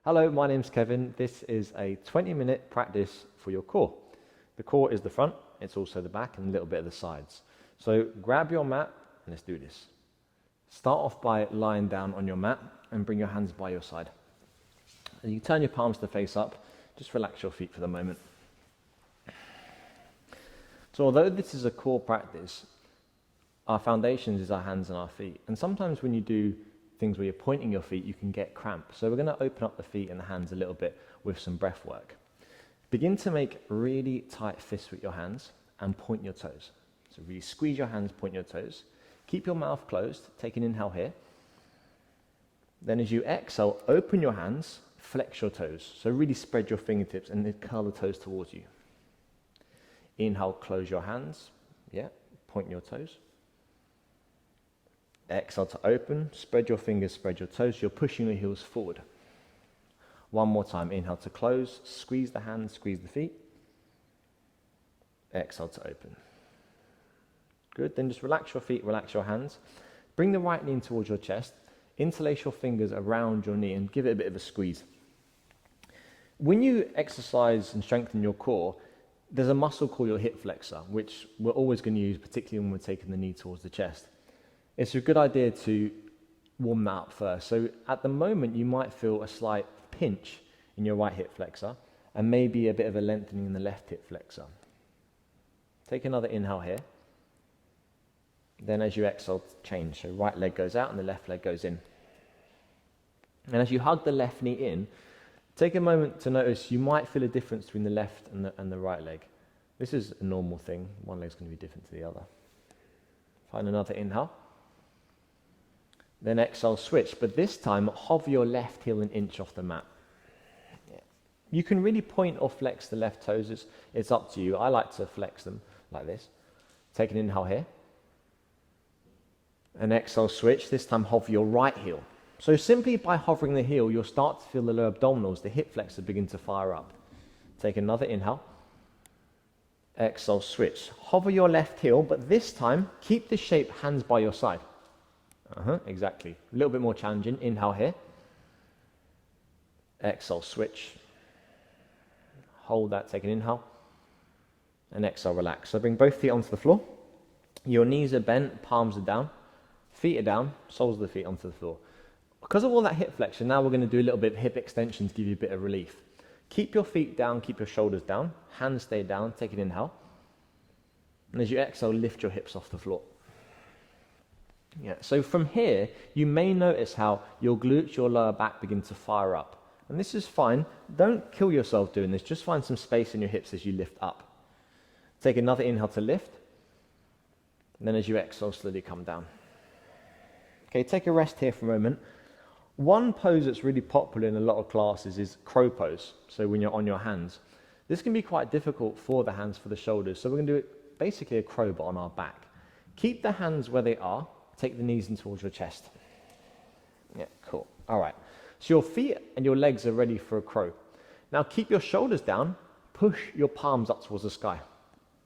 Hello, my name's Kevin. This is a 20-minute practice for your core. The core is the front, it's also the back and a little bit of the sides. So grab your mat and let's do this. Start off by lying down on your mat and bring your hands by your side. And you turn your palms to face up, just relax your feet for the moment. So although this is a core practice, our foundations is our hands and our feet. And sometimes when you do things where you're pointing your feet, you can get cramp. So we're going to open up the feet and the hands a little bit with some breath work. Begin to make really tight fists with your hands and point your toes. So really squeeze your hands, point your toes. Keep your mouth closed, take an inhale here. Then as you exhale, open your hands, flex your toes. So really spread your fingertips and then curl the toes towards you. Inhale, close your hands. Yeah, point your toes. Exhale to open, spread your fingers, spread your toes. You're pushing your heels forward. One more time, inhale to close, squeeze the hands, squeeze the feet. Exhale to open. Good, then just relax your feet, relax your hands. Bring the right knee in towards your chest, interlace your fingers around your knee and give it a bit of a squeeze. When you exercise and strengthen your core, there's a muscle called your hip flexor, which we're always going to use, particularly when we're taking the knee towards the chest. It's a good idea to warm that up first. So at the moment, you might feel a slight pinch in your right hip flexor and maybe a bit of a lengthening in the left hip flexor. Take another inhale here. Then as you exhale, change. So right leg goes out and the left leg goes in. And as you hug the left knee in, take a moment to notice you might feel a difference between the left and the right leg. This is a normal thing. One leg's going to be different to the other. Find another inhale. Then exhale, switch, but this time hover your left heel an inch off the mat. Yeah. You can really point or flex the left toes, it's up to you. I like to flex them like this. Take an inhale here. And exhale, switch, this time hover your right heel. So simply by hovering the heel, you'll start to feel the lower abdominals, the hip flexor begin to fire up. Take another inhale. Exhale, switch. Hover your left heel, but this time, keep the shape hands by your side. Exactly. A little bit more challenging. Inhale here. Exhale, switch. Hold that, take an inhale. And exhale, relax. So bring both feet onto the floor. Your knees are bent, palms are down. Feet are down, soles of the feet onto the floor. Because of all that hip flexion, now we're going to do a little bit of hip extension to give you a bit of relief. Keep your feet down, keep your shoulders down. Hands stay down, take an inhale. And as you exhale, lift your hips off the floor. Yeah, so from here, you may notice how your glutes, your lower back begin to fire up. And this is fine. Don't kill yourself doing this. Just find some space in your hips as you lift up. Take another inhale to lift. And then as you exhale, slowly come down. Okay, take a rest here for a moment. One pose that's really popular in a lot of classes is crow pose. So when you're on your hands. This can be quite difficult for the hands, for the shoulders. So we're going to do it basically a crow, but on our back. Keep the hands where they are. Take the knees in towards your chest. Yeah, cool. All right. So your feet and your legs are ready for a crow. Now keep your shoulders down. Push your palms up towards the sky.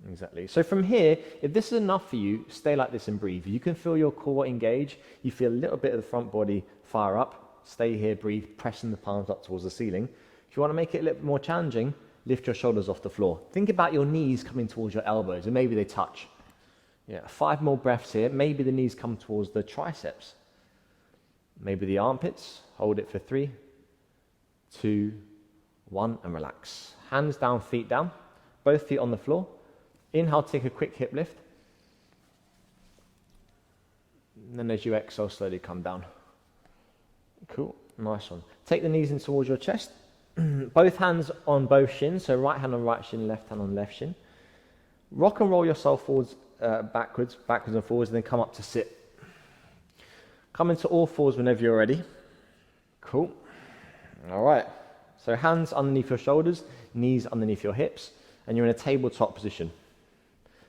Exactly. So from here, if this is enough for you, stay like this and breathe. You can feel your core engage. You feel a little bit of the front body fire up. Stay here, breathe, pressing the palms up towards the ceiling. If you want to make it a little bit more challenging, lift your shoulders off the floor. Think about your knees coming towards your elbows, and maybe they touch. Yeah, 5 more breaths here. Maybe the knees come towards the triceps. Maybe the armpits. Hold it for 3, 2, 1, and relax. Hands down, feet down. Both feet on the floor. Inhale, take a quick hip lift. And then as you exhale, slowly come down. Cool, nice one. Take the knees in towards your chest. Both hands on both shins. So right hand on right shin, left hand on left shin. Rock and roll yourself forwards. Backwards and forwards, and then come up to sit. Come into all fours whenever you're ready. Cool. All right. So hands underneath your shoulders, knees underneath your hips, and you're in a tabletop position.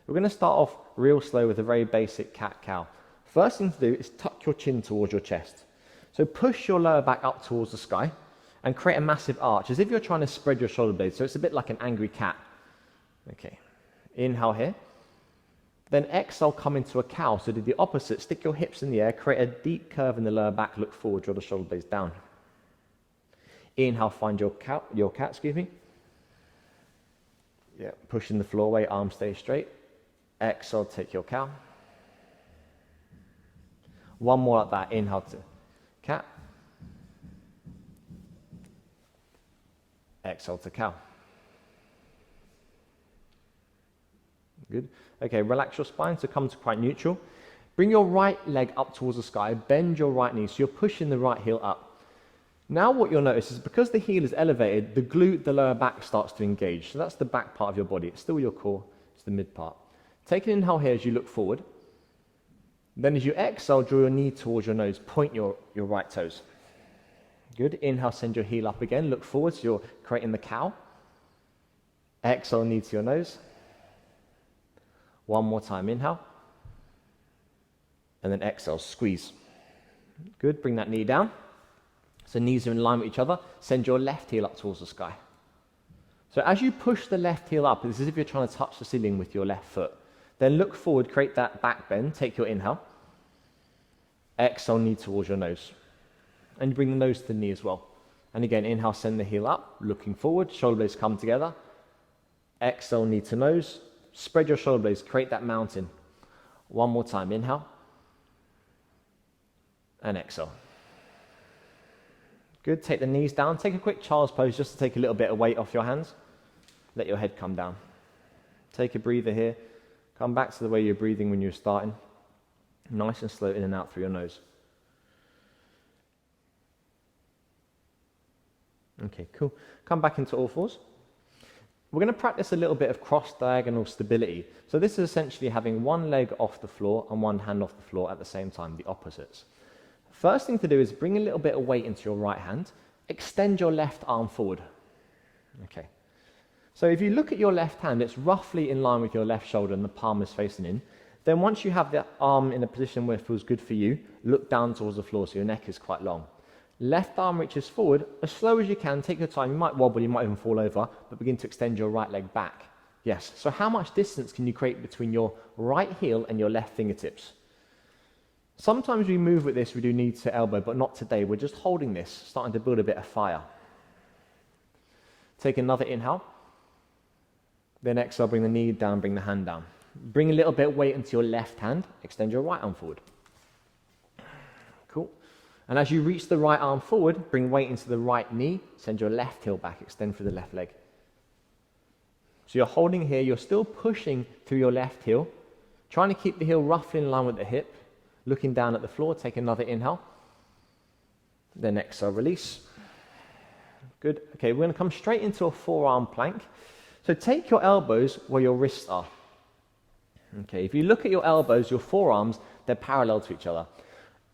We're going to start off real slow with a very basic cat-cow. First thing to do is tuck your chin towards your chest. So push your lower back up towards the sky and create a massive arch, as if you're trying to spread your shoulder blades. So it's a bit like an angry cat. Okay. Inhale here. Then exhale, come into a cow. So do the opposite. Stick your hips in the air, create a deep curve in the lower back, look forward, draw the shoulder blades down. Inhale, find your cat, excuse me. Yeah, pushing the floor away, arms stay straight. Exhale, take your cow. One more like that, inhale to cat. Exhale to cow. Good. Okay, relax your spine, so come to quite neutral. Bring your right leg up towards the sky, bend your right knee, so you're pushing the right heel up. Now what you'll notice is because the heel is elevated, the glute, the lower back starts to engage. So that's the back part of your body. It's still your core, it's the mid part. Take an inhale here as you look forward. Then as you exhale, draw your knee towards your nose, point your right toes. Good. Inhale, send your heel up again, look forward, so you're creating the cow. Exhale, knee to your nose. One more time, inhale. And then exhale, squeeze. Good, bring that knee down. So knees are in line with each other. Send your left heel up towards the sky. So as you push the left heel up, it's as if you're trying to touch the ceiling with your left foot. Then look forward, create that back bend, take your inhale. Exhale, knee towards your nose. And you bring the nose to the knee as well. And again, inhale, send the heel up, looking forward, shoulder blades come together. Exhale, knee to nose. Spread your shoulder blades, create that mountain. One more time, inhale. And exhale. Good, take the knees down. Take a quick child's pose just to take a little bit of weight off your hands. Let your head come down. Take a breather here. Come back to the way you're breathing when you're starting. Nice and slow in and out through your nose. Okay, cool. Come back into all fours. We're going to practice a little bit of cross-diagonal stability. So this is essentially having one leg off the floor and one hand off the floor at the same time, the opposites. First thing to do is bring a little bit of weight into your right hand. Extend your left arm forward. Okay. So if you look at your left hand, it's roughly in line with your left shoulder and the palm is facing in. Then once you have the arm in a position where it feels good for you, look down towards the floor so your neck is quite long. Left arm reaches forward, as slow as you can, take your time. You might wobble, you might even fall over, but begin to extend your right leg back. Yes, so how much distance can you create between your right heel and your left fingertips? Sometimes we move with this, we do knee to elbow, but not today. We're just holding this, starting to build a bit of fire. Take another inhale. Then exhale, bring the knee down, bring the hand down. Bring a little bit of weight into your left hand, extend your right arm forward. Cool. And as you reach the right arm forward, bring weight into the right knee, send your left heel back, extend through the left leg. So you're holding here, you're still pushing through your left heel, trying to keep the heel roughly in line with the hip, looking down at the floor, take another inhale. Then exhale, release. Good. Okay, we're going to come straight into a forearm plank. So take your elbows where your wrists are. Okay, if you look at your elbows, your forearms, they're parallel to each other.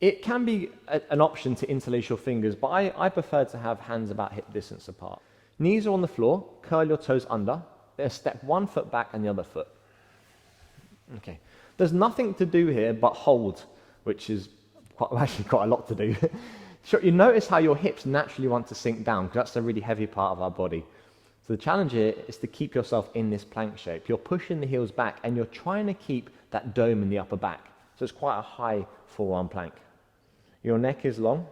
It can be an option to interlace your fingers, but I prefer to have hands about hip distance apart. Knees are on the floor, curl your toes under, then step one foot back and the other foot. Okay, there's nothing to do here but hold, which is actually quite a lot to do. Sure, you notice how your hips naturally want to sink down, because that's a really heavy part of our body. So the challenge here is to keep yourself in this plank shape. You're pushing the heels back and you're trying to keep that dome in the upper back. So it's quite a high forearm plank. Your neck is long.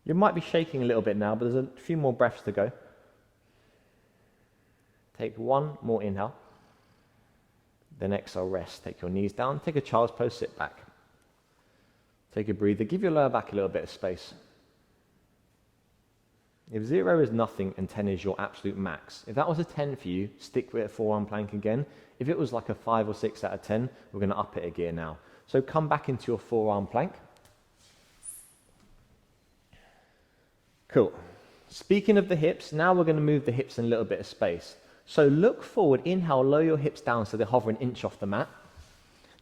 You might be shaking a little bit now, but there's a few more breaths to go. Take one more inhale. Then exhale, rest. Take your knees down. Take a child's pose, sit back. Take a breather. Give your lower back a little bit of space. If 0 is nothing and 10 is your absolute max, if that was a 10 for you, stick with a forearm plank again. If it was like a 5 or 6 out of 10, we're going to up it a gear now. So come back into your forearm plank. Cool. Speaking of the hips, now we're going to move the hips in a little bit of space. So look forward, inhale, lower your hips down so they hover an inch off the mat.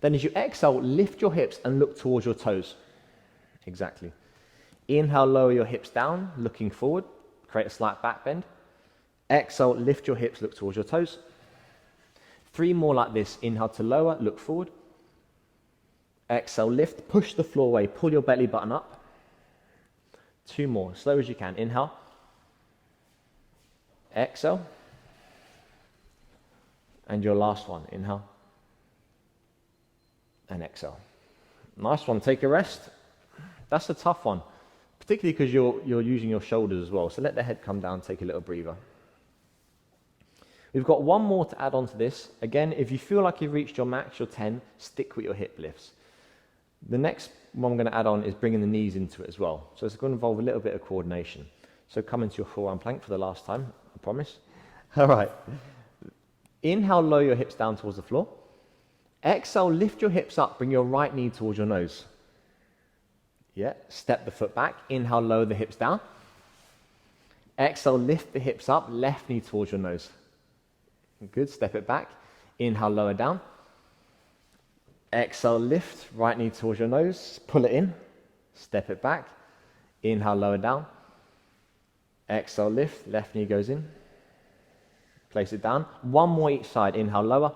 Then as you exhale, lift your hips and look towards your toes. Exactly. Inhale, lower your hips down, looking forward, create a slight back bend. Exhale, lift your hips, look towards your toes. 3 more like this. Inhale to lower, look forward. Exhale, lift, push the floor away, pull your belly button up. 2 more, slow as you can. Inhale. Exhale. And your last one, inhale. And exhale. Nice one, take a rest. That's a tough one. particularly because you're using your shoulders as well. So let the head come down, take a little breather. We've got one more to add on to this. Again, if you feel like you've reached your max, your 10, stick with your hip lifts. The next one I'm going to add on is bringing the knees into it as well. So it's going to involve a little bit of coordination. So come into your forearm plank for the last time, I promise. All right. Inhale, lower your hips down towards the floor. Exhale, lift your hips up, bring your right knee towards your nose. Yeah, step the foot back. Inhale, lower the hips down. Exhale, lift the hips up, left knee towards your nose. Good, step it back. Inhale, lower down. Exhale, lift, right knee towards your nose, pull it in, step it back. Inhale, lower down. Exhale, lift, left knee goes in. Place it down. One more each side. Inhale, lower.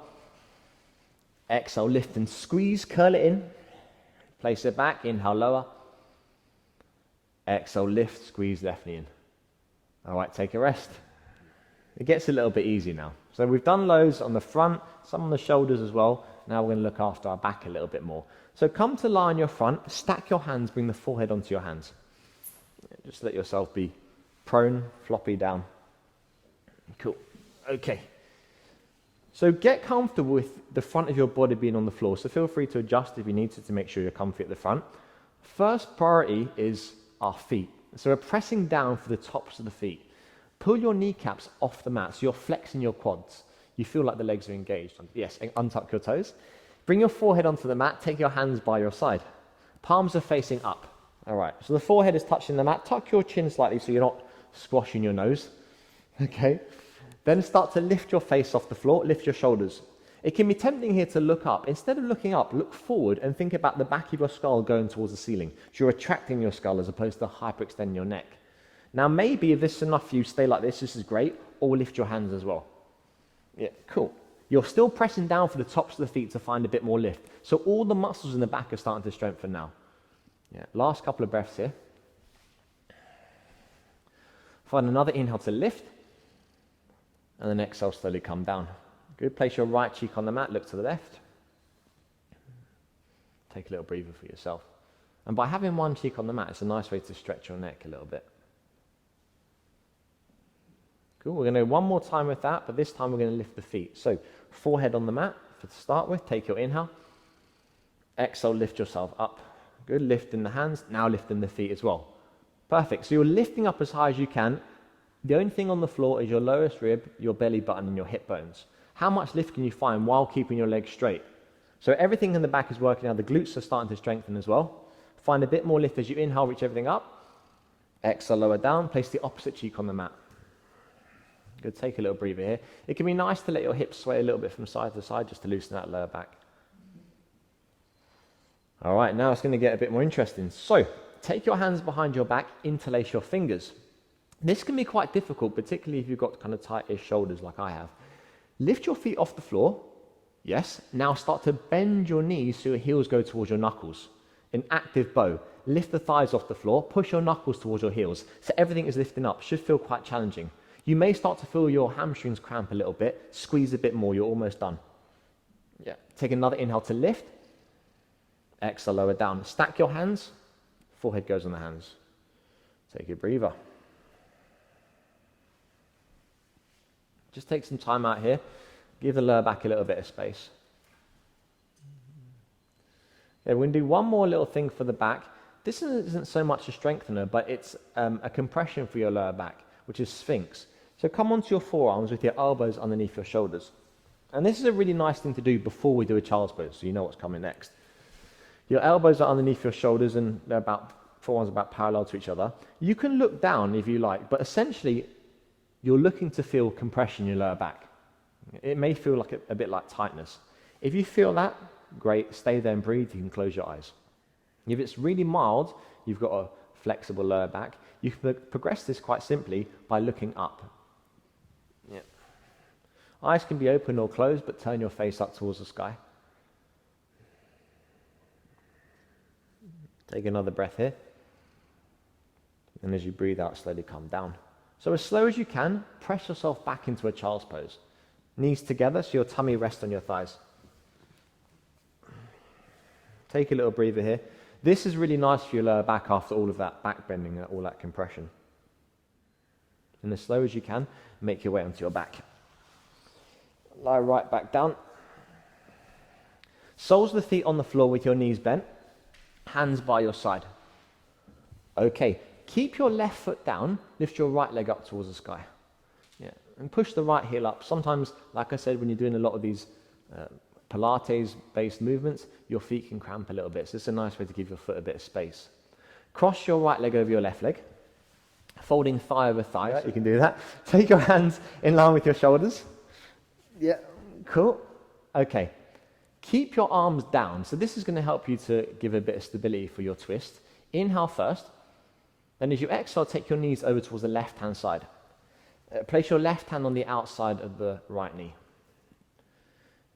Exhale, lift and squeeze, curl it in. Place it back. Inhale, lower. Exhale, lift, squeeze, left knee in. All right, take a rest. It gets a little bit easier now. So we've done loads on the front, some on the shoulders as well. Now we're going to look after our back a little bit more. So come to lie on your front, stack your hands, bring the forehead onto your hands. Just let yourself be prone, floppy down. Cool. Okay. So get comfortable with the front of your body being on the floor. So feel free to adjust if you need to make sure you're comfy at the front. First priority is our feet. So we're pressing down for the tops of the feet. Pull your kneecaps off the mat so you're flexing your quads. You feel like the legs are engaged. Yes, untuck your toes. Bring your forehead onto the mat, take your hands by your side. Palms are facing up. All right, so the forehead is touching the mat. Tuck your chin slightly so you're not squashing your nose. Okay, then start to lift your face off the floor, lift your shoulders. It can be tempting here to look up. Instead of looking up, look forward and think about the back of your skull going towards the ceiling. So you're retracting your skull as opposed to hyperextending your neck. Now maybe if this is enough for you, stay like this is great, or lift your hands as well. Yeah, cool. You're still pressing down for the tops of the feet to find a bit more lift. So all the muscles in the back are starting to strengthen now. Yeah, last couple of breaths here. Find another inhale to lift, and then exhale, slowly come down. Good, place your right cheek on the mat, look to the left. Take a little breather for yourself. And by having one cheek on the mat, it's a nice way to stretch your neck a little bit. Cool, we're going to do one more time with that, but this time we're going to lift the feet. So, forehead on the mat to start with, take your inhale. Exhale, lift yourself up. Good, lifting the hands, now lifting the feet as well. Perfect, so you're lifting up as high as you can. The only thing on the floor is your lowest rib, your belly button, and your hip bones. How much lift can you find while keeping your legs straight? So everything in the back is working now. The glutes are starting to strengthen as well. Find a bit more lift as you inhale, reach everything up. Exhale, lower down, place the opposite cheek on the mat. Good, take a little breather here. It can be nice to let your hips sway a little bit from side to side just to loosen that lower back. All right, now it's going to get a bit more interesting. So, take your hands behind your back, interlace your fingers. This can be quite difficult, particularly if you've got kind of tight-ish shoulders like I have. Lift your feet off the floor. Yes. Now start to bend your knees so your heels go towards your knuckles. An active bow. Lift the thighs off the floor, push your knuckles towards your heels. So everything is lifting up. Should feel quite challenging. You may start to feel your hamstrings cramp a little bit. Squeeze a bit more, you're almost done. Yeah. Take another inhale to lift. Exhale, lower down. Stack your hands. Forehead goes on the hands. Take a breather. Just take some time out here. Give the lower back a little bit of space. Okay, we're going to do one more little thing for the back. This isn't so much a strengthener, but it's a compression for your lower back, which is Sphinx. So come onto your forearms with your elbows underneath your shoulders. And this is a really nice thing to do before we do a child's pose, so you know what's coming next. Your elbows are underneath your shoulders and they're forearms about parallel to each other. You can look down if you like, but essentially you're looking to feel compression in your lower back. It may feel like a bit like tightness. If you feel that, great, stay there and breathe, you can close your eyes. If it's really mild, you've got a flexible lower back, you can progress this quite simply by looking up. Yeah. Eyes can be open or closed, but turn your face up towards the sky. Take another breath here. And as you breathe out, slowly come down. So as slow as you can, press yourself back into a child's pose. Knees together so your tummy rests on your thighs. Take a little breather here. This is really nice for your lower back after all of that back bending and all that compression. And as slow as you can, make your way onto your back. Lie right back down. Soles of the feet on the floor with your knees bent, hands by your side. Okay, keep your left foot down, lift your right leg up towards the sky. Yeah, and push the right heel up. Sometimes, like I said, when you're doing a lot of these Pilates-based movements, your feet can cramp a little bit, so it's a nice way to give your foot a bit of space. Cross your right leg over your left leg, folding thigh over thigh. Right, you can do that. Take your hands in line with your shoulders. Yeah, cool. Okay. Keep your arms down. So this is going to help you to give a bit of stability for your twist. Inhale first. Then as you exhale, take your knees over towards the left-hand side. Place your left hand on the outside of the right knee.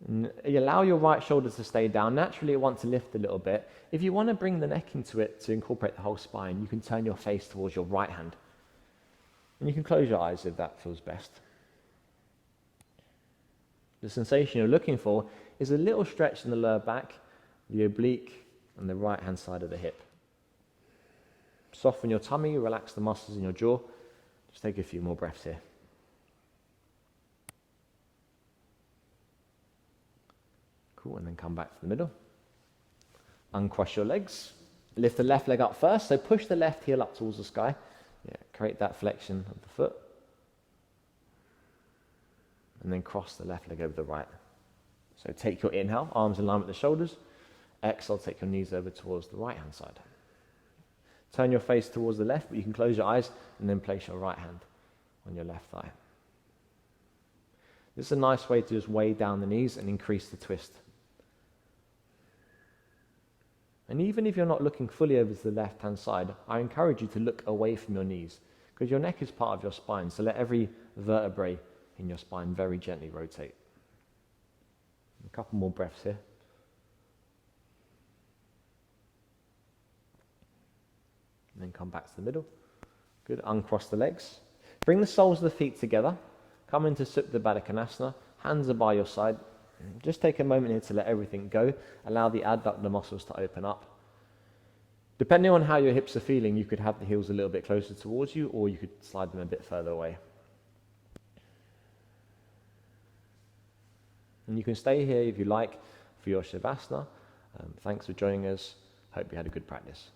And you allow your right shoulder to stay down. Naturally, you want to lift a little bit. If you want to bring the neck into it to incorporate the whole spine, you can turn your face towards your right hand. And you can close your eyes if that feels best. The sensation you're looking for is a little stretch in the lower back, the oblique, and the right-hand side of the hip. Soften your tummy, relax the muscles in your jaw. Just take a few more breaths here. Cool, and then come back to the middle. Uncross your legs. Lift the left leg up first, so push the left heel up towards the sky. Yeah, create that flexion of the foot. And then cross the left leg over the right. So take your inhale, arms in line with the shoulders. Exhale, take your knees over towards the right-hand side. Turn your face towards the left, but you can close your eyes and then place your right hand on your left thigh. This is a nice way to just weigh down the knees and increase the twist. And even if you're not looking fully over to the left-hand side, I encourage you to look away from your knees because your neck is part of your spine, so let every vertebrae in your spine very gently rotate. A couple more breaths here. And then come back to the middle. Good, uncross the legs. Bring the soles of the feet together. Come into Supta Baddha Konasana. Hands are by your side. Just take a moment here to let everything go. Allow the adductor muscles to open up. Depending on how your hips are feeling, you could have the heels a little bit closer towards you, or you could slide them a bit further away. And you can stay here if you like for your Shavasana. Thanks for joining us. Hope you had a good practice.